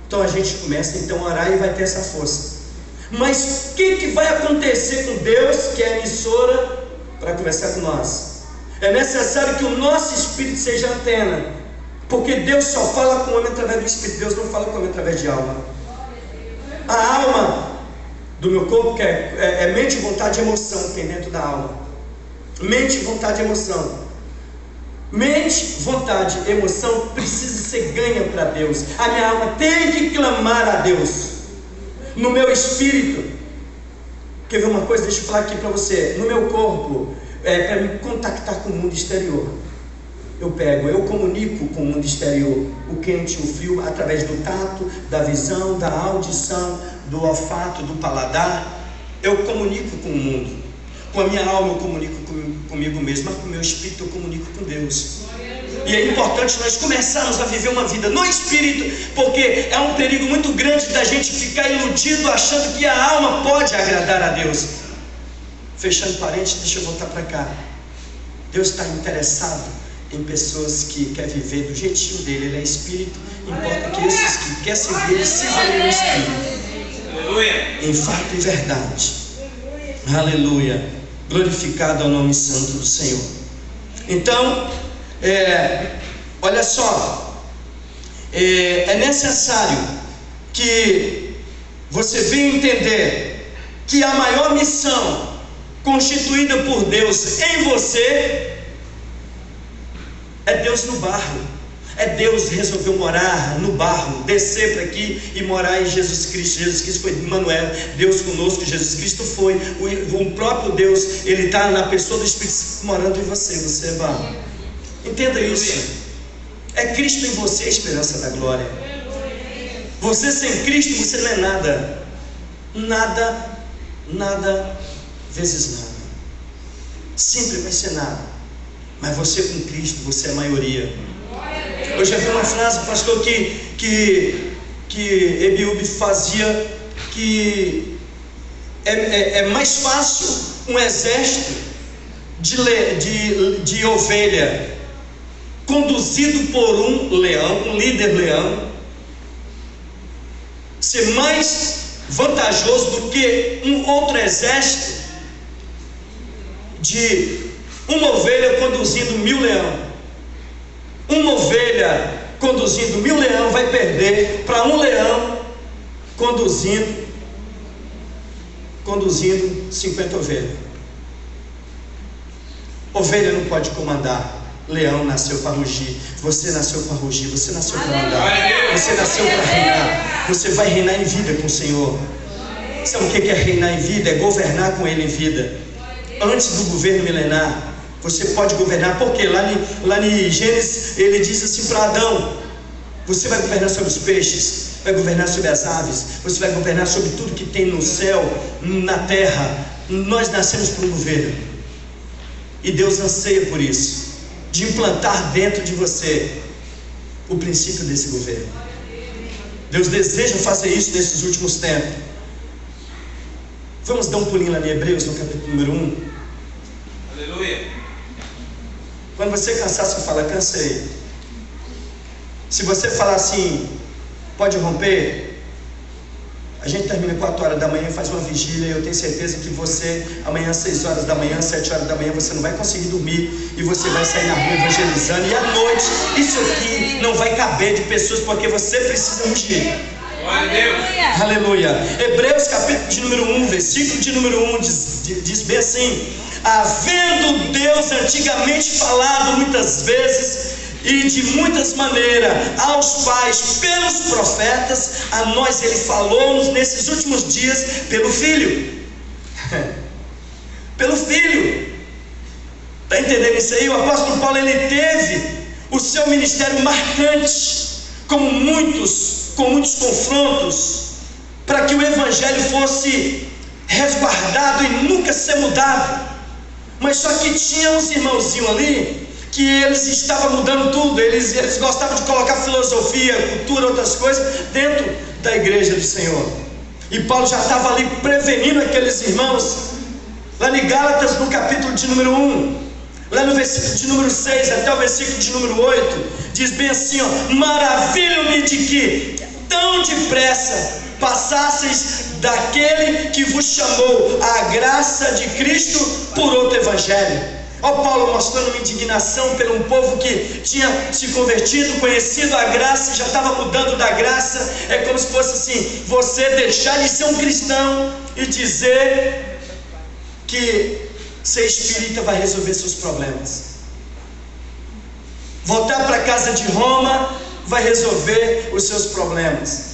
Então a gente começa então a orar e vai ter essa força. Mas o que vai acontecer com Deus, que é a emissora, para conversar com nós? É necessário que o nosso espírito seja antena, porque Deus só fala com o homem através do espírito. Deus não fala com o homem através de alma. A alma do meu corpo, que é mente, vontade e emoção, que tem dentro da alma. Mente, vontade e emoção. Mente, vontade e emoção precisa ser ganha para Deus. A minha alma tem que clamar a Deus. No meu espírito, quer ver uma coisa? Deixa eu falar aqui para você. No meu corpo, para me contactar com o mundo exterior, eu comunico com o mundo exterior, o quente, o frio, através do tato, da visão, da audição, do olfato, do paladar. Eu comunico com o mundo. Com a minha alma eu comunico comigo mesmo, mas com o meu espírito eu comunico com Deus. E é importante nós começarmos a viver uma vida no espírito, porque é um perigo muito grande da gente ficar iludido achando que a alma pode agradar a Deus. Fechando parênteses, deixa eu voltar para cá. Deus está interessado em pessoas que querem viver do jeitinho dele. Ele é espírito, importa que esses que querem servir, eles sirvam no espírito. Aleluia. Em fato e verdade. Aleluia. Glorificado é o nome santo do Senhor. Então, olha só, é necessário que você venha entender que a maior missão constituída por Deus em você é Deus no barro. É Deus resolveu morar no barro, descer para aqui e morar em Jesus Cristo. Jesus Cristo foi Emmanuel, Deus conosco. Jesus Cristo foi o próprio Deus. Ele está na pessoa do Espírito morando em você. Você é barro. Entenda isso. É Cristo em você a esperança da glória. Você sem Cristo, você não é nada. Nada vezes nada. Sempre vai ser nada. Mas você com Cristo, você é a maioria. Eu já vi uma frase, pastor, que Ebiúbe fazia, que é mais fácil um exército de ovelha conduzido por um leão, um líder leão, ser mais vantajoso do que um outro exército de uma ovelha conduzindo 1000 leões. Uma ovelha conduzindo 1000 leões vai perder para um leão conduzindo 50 ovelhas. Ovelha não pode comandar. Leão nasceu para rugir. Você nasceu para rugir. Você nasceu para andar. Você nasceu para reinar. Você vai reinar em vida com o Senhor. Sabe o que é reinar em vida? É governar com Ele em vida. Antes do governo milenar, você pode governar, porque lá em Gênesis ele diz assim para Adão: você vai governar sobre os peixes, vai governar sobre as aves, você vai governar sobre tudo que tem no céu, na terra. Nós nascemos para um governo, e Deus anseia por isso, de implantar dentro de você o princípio desse governo. Deus deseja fazer isso nesses últimos tempos. Vamos dar um pulinho lá em Hebreus, no capítulo número 1. Aleluia. Quando você cansar, você fala: cansei. Se você falar assim, pode romper. A gente termina 4 horas da manhã e faz uma vigília. Eu tenho certeza que você, amanhã 6 horas da manhã, 7 horas da manhã, você não vai conseguir dormir, e você vai sair na rua evangelizando. E à noite, isso aqui não vai caber de pessoas, porque você precisa ungir. Glória a Deus. Aleluia. Hebreus capítulo de número 1, versículo de número 1 diz bem assim: havendo Deus antigamente falado muitas vezes E de muitas maneiras aos pais pelos profetas, a nós ele falou nesses últimos dias pelo Filho. Pelo Filho. Está entendendo isso aí? O apóstolo Paulo, ele teve o seu ministério marcante, com muitos confrontos, para que o evangelho fosse resguardado e nunca ser mudado. Mas só que tinha uns irmãozinhos ali, que eles estavam mudando tudo. Eles gostavam de colocar filosofia, cultura, outras coisas dentro da igreja do Senhor. E Paulo já estava ali prevenindo aqueles irmãos. Lá em Gálatas, no capítulo de número 1, lá no versículo de número 6 até o versículo de número 8, diz bem assim, ó: maravilho-me de que tão depressa passasseis daquele que vos chamou à graça de Cristo por outro evangelho. Ó Paulo mostrando uma indignação pelo um povo que tinha se convertido, conhecido a graça, já estava mudando da graça. É como se fosse assim, você deixar de ser um cristão e dizer que ser espírita vai resolver seus problemas. Voltar para a casa de Roma vai resolver os seus problemas.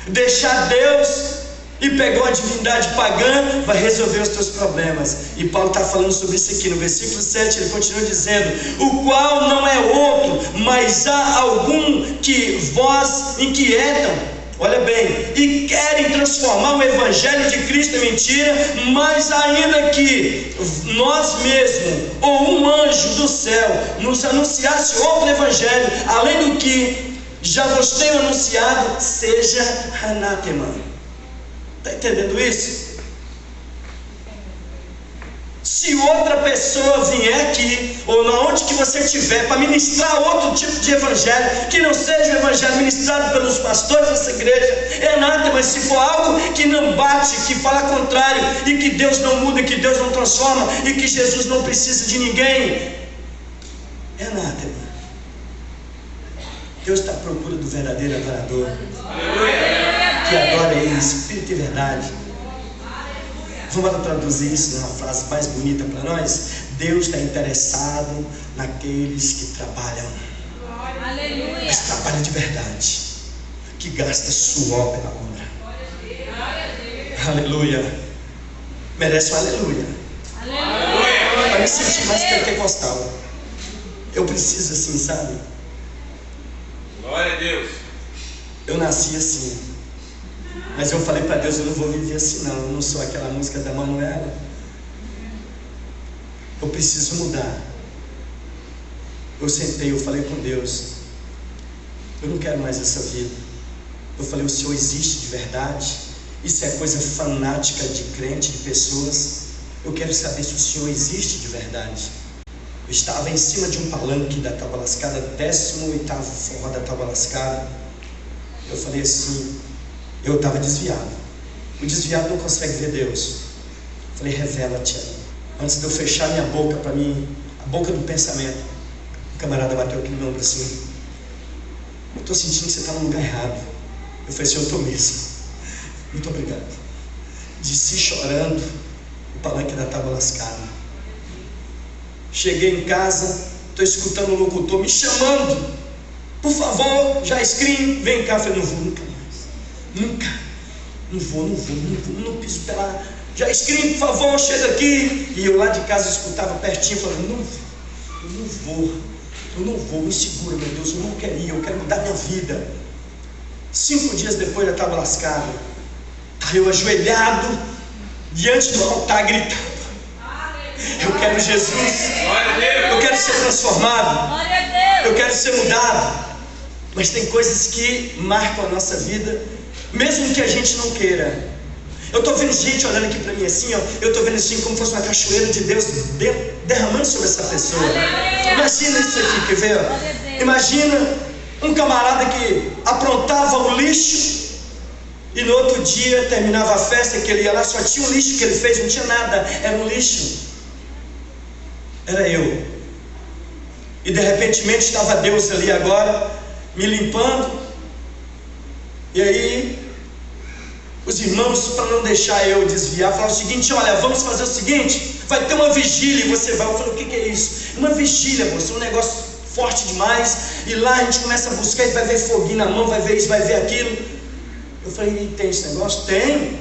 Deixar Deus e pegar uma divindade pagã vai resolver os teus problemas. E Paulo está falando sobre isso aqui no versículo 7. Ele continua dizendo: o qual não é outro, mas há algum que vós inquietam, olha bem, e querem transformar o evangelho de Cristo em mentira. Mas ainda que nós mesmos ou um anjo do céu nos anunciasse outro evangelho além do que já vos tenho anunciado, seja anátema. Está entendendo isso? Se outra pessoa vier aqui, ou na onde que você estiver, para ministrar outro tipo de evangelho, que não seja o evangelho ministrado pelos pastores dessa igreja, é anátema. Mas se for algo que não bate, que fala contrário, e que Deus não muda, que Deus não transforma, e que Jesus não precisa de ninguém, é anátema. Deus está à procura do verdadeiro adorador, que adora Ele em espírito e verdade. Vamos traduzir isso numa frase mais bonita para nós. Deus está interessado naqueles que trabalham, mas trabalham de verdade, que gasta suor pela obra. Aleluia. Merece um aleluia. Para me sentir mais pentecostal. Eu preciso assim, sabe? Glória a Deus. Eu nasci assim, mas eu falei para Deus: eu não vou viver assim não. Eu não sou aquela música da Manuela. Eu preciso mudar. Eu sentei, eu falei com Deus: eu não quero mais essa vida. Eu falei: o Senhor existe de verdade? Isso é coisa fanática de crente, de pessoas. Eu quero saber se o Senhor existe de verdade. Eu estava em cima de um palanque da Tábua Lascada, 18º forró da Tábua Lascada. Eu falei assim, eu estava desviado. O desviado não consegue ver Deus. Eu falei: revela-te aí. Antes de eu fechar minha boca para mim, a boca do pensamento, o camarada bateu aqui no meu ombro assim: eu estou sentindo que você está no lugar errado. Eu falei: Senhor, eu estou mesmo. Muito obrigado. Desci chorando o palanque da Tábua Lascada. Cheguei em casa, estou escutando o locutor me chamando: por favor, Jaiscrim, vem cá. Eu falei: não vou nunca mais. Nunca. Não vou, não piso pela... Jaiscrim, por favor, chega aqui. E eu lá de casa escutava pertinho, falando: eu não vou, me segura, meu Deus, eu não quero ir, eu quero mudar minha vida. 5 dias depois eu estava lascado, eu ajoelhado diante do altar gritando: eu quero Jesus, eu quero ser transformado, eu quero ser mudado. Mas tem coisas que marcam a nossa vida, mesmo que a gente não queira. Eu estou vendo gente olhando aqui para mim assim, ó, eu estou vendo assim como se fosse uma cachoeira de Deus derramando sobre essa pessoa. Imagina isso aqui, quer ver? Ó? Imagina um camarada que aprontava o lixo e no outro dia terminava a festa, que ele ia lá, só tinha um lixo que ele fez, não tinha nada, era um lixo. Era eu. E de repente estava Deus ali agora, me limpando. E aí, os irmãos, para não deixar eu desviar, falaram o seguinte: olha, vamos fazer o seguinte, vai ter uma vigília e você vai. Eu falei: o que é isso? Uma vigília, moço, um negócio forte demais, e lá a gente começa a buscar e vai ver foguinho na mão, vai ver isso, vai ver aquilo. Eu falei, tem esse negócio? Tem.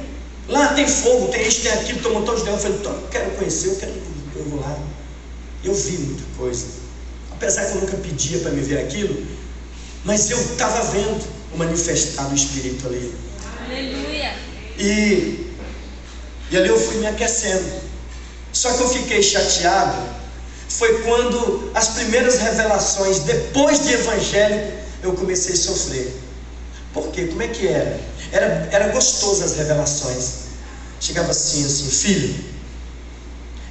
Lá tem fogo, tem isso, tem aquilo, tem um montão de Deus. Eu falei, então, eu quero conhecer, eu vou lá. Eu vi muita coisa. Apesar que eu nunca pedia para me ver aquilo, mas eu estava vendo o manifestado Espírito ali. Aleluia. E ali eu fui me aquecendo. Só que eu fiquei chateado. Foi quando as primeiras revelações, depois de evangélico, eu comecei a sofrer. Por quê? Como é que era? Era gostoso as revelações. Chegava assim, filho,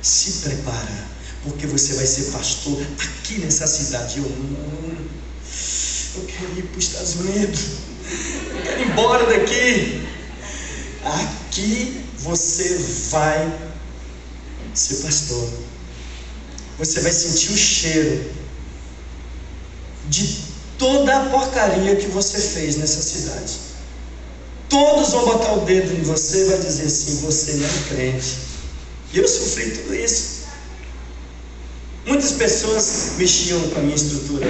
se prepara, porque você vai ser pastor aqui nessa cidade. Eu quero ir para os Estados Unidos, eu quero ir embora daqui. Aqui você vai ser pastor. Você vai sentir o cheiro de toda a porcaria que você fez nessa cidade. Todos vão botar o dedo em você e vai dizer assim, você não é crente. E eu sofri tudo isso. Muitas pessoas mexiam com a minha estrutura.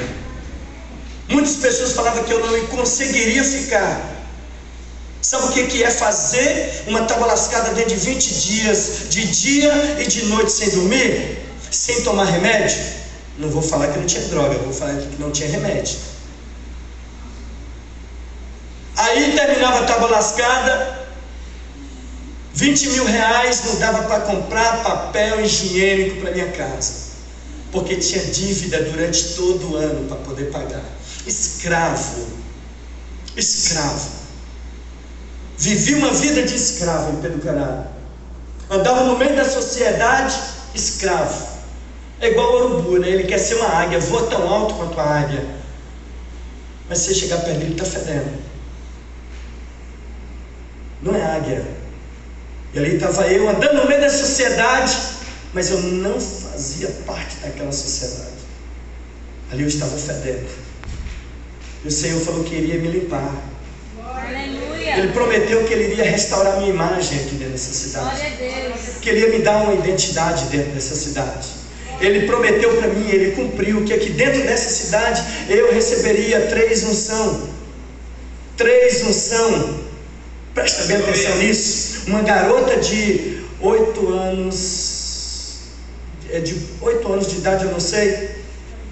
Muitas pessoas falavam que eu não conseguiria ficar. Sabe o que é fazer uma tábua lascada dentro de 20 dias, de dia e de noite sem dormir, sem tomar remédio? Não vou falar que não tinha droga, vou falar que não tinha remédio. Aí terminava a tábua lascada, 20 mil reais não dava para comprar papel higiênico para minha casa, porque tinha dívida durante todo o ano para poder pagar. Escravo. Vivi uma vida de escravo em Peducará. Andava no meio da sociedade, escravo. É igual o urubu, né? Ele quer ser uma águia, voa tão alto quanto a águia, mas se você chegar perto dele, ele está fedendo. Não é águia. E ali estava eu andando no meio da sociedade, mas eu não fazia parte daquela sociedade. Ali eu estava fedendo. E o Senhor falou que iria me limpar. Aleluia. Ele prometeu que Ele iria restaurar a minha imagem aqui dentro dessa cidade. Glória a Deus. Que Ele ia me dar uma identidade dentro dessa cidade. Ele prometeu para mim, Ele cumpriu, que aqui dentro dessa cidade eu receberia 3 unção. 3 unção. Presta bem atenção nisso. Uma garota de 8 anos, de 8 anos de idade, eu não sei.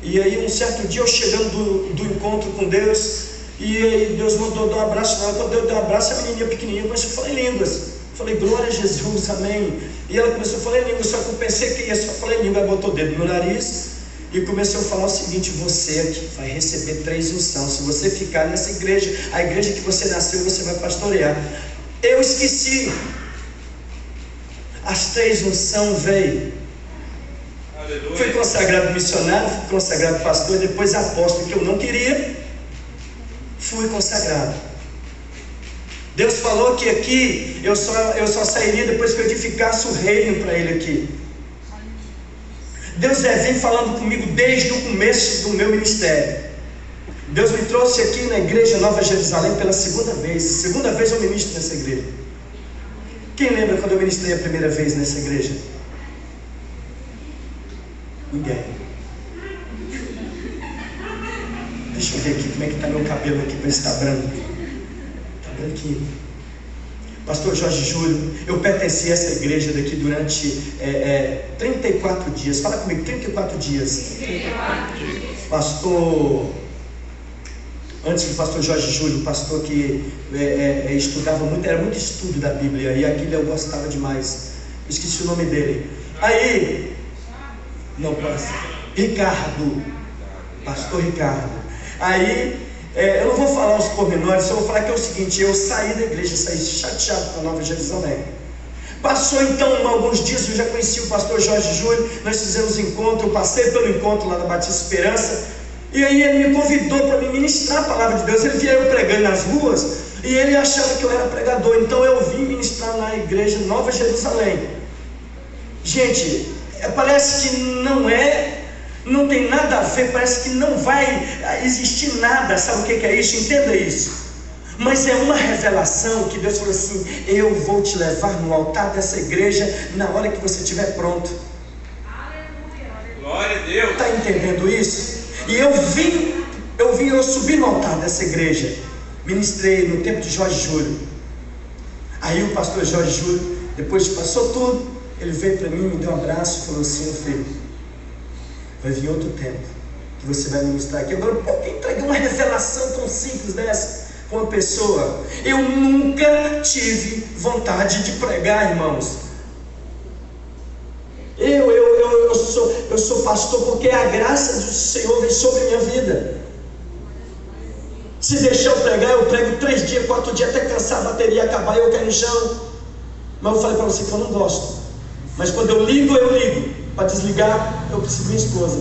E aí um certo dia eu chegando do encontro com Deus, e aí Deus mandou dar um abraço nela. Quando Deus deu um abraço, a menininha pequenininha começou a falar em línguas. Falei, glória a Jesus, amém. E ela começou a falar em línguas, só que eu pensei que ia só falar em língua. Ela botou o dedo no nariz e começou a falar o seguinte: você aqui vai receber 3 unção. Se você ficar nessa igreja, a igreja que você nasceu, você vai pastorear. Eu esqueci. As 3 unção veio. Aleluia. Fui consagrado missionário, fui consagrado pastor, depois apóstolo, que eu não queria. Fui consagrado. Deus falou que aqui eu só sairia depois que eu edificasse o reino para Ele aqui. Deus vem falando comigo desde o começo do meu ministério. Deus me trouxe aqui na igreja Nova Jerusalém pela 2ª vez. 2ª vez eu ministro nessa igreja. Quem lembra quando eu ministrei a primeira vez nessa igreja? Ninguém. Deixa eu ver aqui como é que está meu cabelo aqui para estar branco. Está branquinho. Pastor Jorge Júlio, eu pertenci a essa igreja daqui durante 34 dias. Fala comigo, 34 dias. 34 dias. Pastor, antes do pastor Jorge Júlio, pastor que estudava muito, era muito estudo da Bíblia, e aquilo eu gostava demais. Esqueci o nome dele. Aí, não, Ricardo, pastor Ricardo. Aí, eu não vou falar os pormenores, só vou falar que é o seguinte: eu saí da igreja, saí chateado com a Nova Jerusalém. Passou então alguns dias, eu já conheci o pastor Jorge Júlio, nós fizemos encontro, eu passei pelo encontro lá na Batista Esperança, e aí ele me convidou para me ministrar a palavra de Deus. Ele via eu pregando nas ruas, e ele achava que eu era pregador, então eu vim ministrar na igreja Nova Jerusalém. Gente, parece que não tem nada a ver, parece que não vai existir nada. Sabe o que é isso? Entenda isso. Mas é uma revelação que Deus falou assim: eu vou te levar no altar dessa igreja na hora que você estiver pronto. Glória a Deus. Está entendendo isso? E eu subi no altar dessa igreja, ministrei no tempo de Jorge Júlio. Aí o pastor Jorge Júlio, depois que passou tudo, ele veio para mim, me deu um abraço e falou assim: filho, vai vir outro tempo que você vai ministrar aqui. Agora, por que entregar uma revelação tão simples dessa para uma pessoa? Eu nunca tive vontade de pregar, irmãos. Eu sou pastor porque a graça do Senhor vem sobre a minha vida. Se deixar eu pregar, eu prego 3 dias, 4 dias, até cansar, a bateria acabar e eu caio no chão. Mas eu falei para você que eu não gosto. Mas quando eu ligo. Para desligar, eu preciso de minha esposa.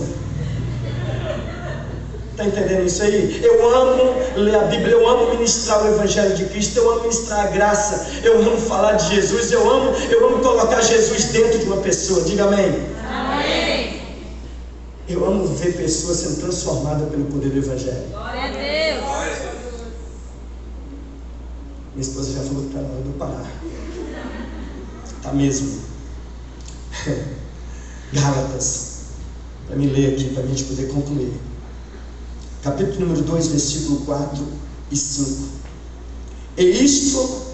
Está entendendo isso aí? Eu amo ler a Bíblia, eu amo ministrar o Evangelho de Cristo, eu amo ministrar a graça, eu amo falar de Jesus, eu amo colocar Jesus dentro de uma pessoa. Diga amém. Amém. Eu amo ver pessoas sendo transformadas pelo poder do Evangelho. Glória a Deus. Minha esposa já falou que está na hora de eu parar. Está mesmo. Gálatas, para me ler aqui, para a gente poder concluir. Capítulo número 2, versículo 4 e 5. E isto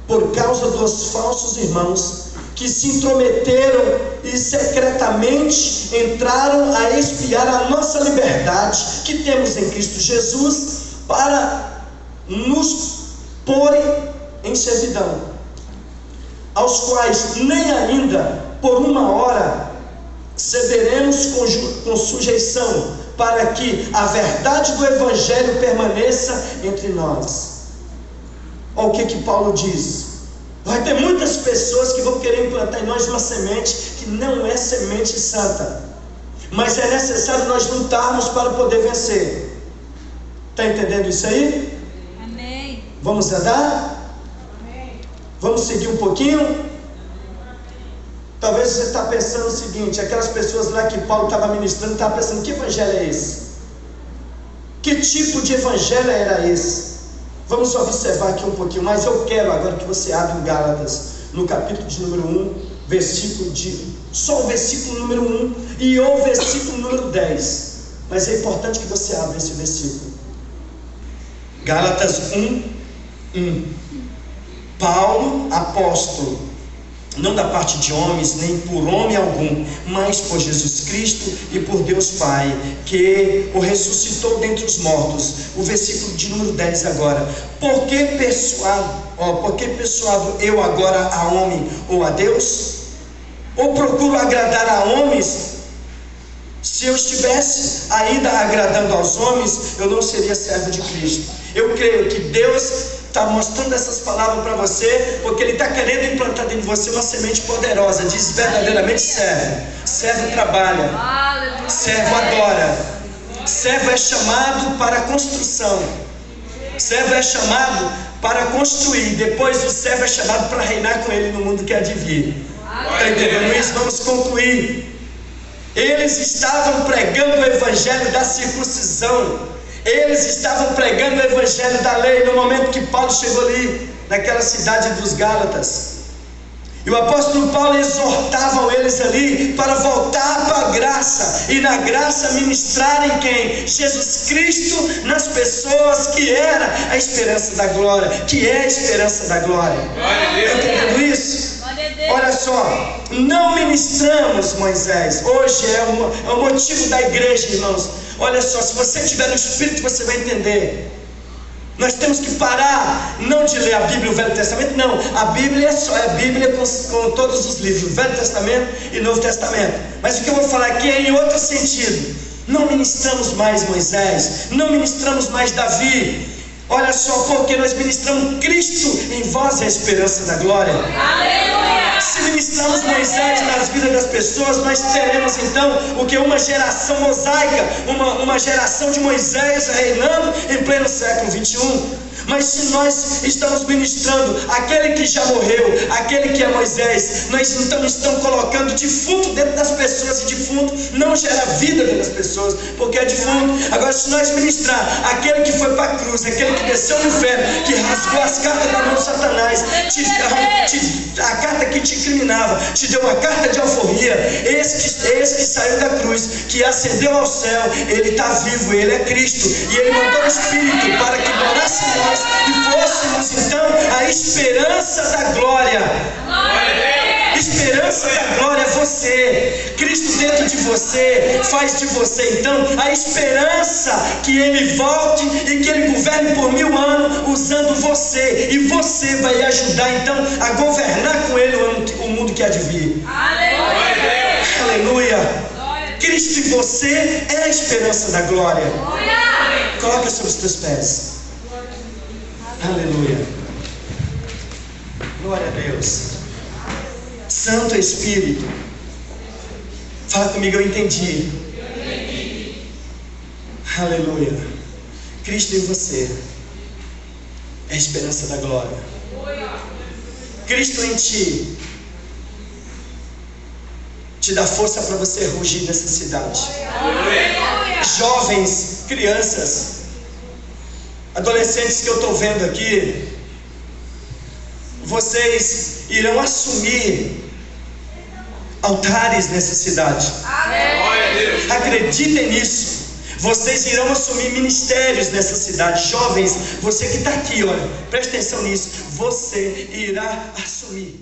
por causa dos falsos irmãos que se intrometeram e secretamente entraram a espiar a nossa liberdade que temos em Cristo Jesus, para nos porem em servidão, aos quais nem ainda por uma hora cederemos com sujeição, para que a verdade do Evangelho permaneça entre nós. Olha o que Paulo diz: vai ter muitas pessoas que vão querer implantar em nós uma semente que não é semente santa, mas é necessário nós lutarmos para poder vencer. Está entendendo isso aí? Amém. Vamos andar? Amém. Vamos seguir um pouquinho? Talvez você está pensando o seguinte: aquelas pessoas lá que Paulo estava ministrando estavam pensando, que evangelho é esse? Que tipo de evangelho era esse? Vamos observar aqui um pouquinho mais. Eu quero agora que você abra em Gálatas, no capítulo de número 1, só o versículo número 1 e o versículo número 10. Mas é importante que você abra esse versículo. Gálatas 1. Paulo, apóstolo, não da parte de homens, nem por homem algum, mas por Jesus Cristo e por Deus Pai, que o ressuscitou dentre os mortos. O versículo de número 10 agora. Por que persuado eu agora a homem ou a Deus? Ou procuro agradar a homens? Se eu estivesse ainda agradando aos homens, eu não seria servo de Cristo. Eu creio que Deus está mostrando essas palavras para você, porque Ele está querendo implantar dentro de você uma semente poderosa. Diz verdadeiramente: servo trabalha, servo adora, servo é chamado para a construção, servo é chamado para construir. Depois o servo é chamado para reinar com Ele no mundo que há de vir. Está entendendo isso? Vamos concluir. Eles estavam pregando o evangelho da circuncisão. Eles estavam pregando o evangelho da lei no momento que Paulo chegou ali, naquela cidade dos Gálatas. E o apóstolo Paulo exortava eles ali para voltar para a graça, e na graça ministrarem quem? Jesus Cristo nas pessoas, que era a esperança da glória, que é a esperança da glória. Está entendendo isso? Olha só, não ministramos, Moisés. Hoje é o motivo da igreja, irmãos. Olha só, se você estiver no Espírito, você vai entender. Nós temos que parar, não de ler a Bíblia e o Velho Testamento, não. A Bíblia só é a Bíblia com todos os livros, Velho Testamento e Novo Testamento. Mas o que eu vou falar aqui é em outro sentido. Não ministramos mais Moisés, não ministramos mais Davi. Olha só, porque nós ministramos Cristo em vós, a esperança da glória. Aleluia! Se ministramos Moisés nas vidas das pessoas, nós teremos então o que? Uma geração mosaica, uma geração de Moisés reinando em pleno século 21. Mas se nós estamos ministrando aquele que já morreu, aquele que é Moisés, nós então estamos colocando defunto dentro das pessoas, e defunto não gera vida dentro das pessoas, porque é defunto. Agora, se nós ministrar aquele que foi para a cruz, aquele que desceu no inferno, que rasgou as cartas da mão de Satanás, Satanás, a carta que te incriminava, te deu uma carta de alforria. Esse que saiu da cruz, que ascendeu ao céu, ele está vivo, ele é Cristo, e ele mandou o Espírito para que morasse em nós e fôssemos então a esperança da glória. Esperança da glória é você. Cristo dentro de você faz de você então a esperança que Ele volte e que Ele governe por 1000 anos usando você, e você vai ajudar então a governar com Ele o mundo que há de vir. Aleluia! Aleluia! Cristo em você é a esperança da glória. Coloca sobre os teus pés. Aleluia! Glória a Deus. Santo Espírito, fala comigo, eu entendi. Aleluia. Cristo em você é a esperança da glória. Cristo em ti te dá força para você rugir nessa cidade. Jovens, crianças, adolescentes que eu estou vendo aqui, vocês irão assumir altares nessa cidade. Acreditem nisso. Vocês irão assumir ministérios nessa cidade. Jovens, você que está aqui, olha, preste atenção nisso. Você irá assumir.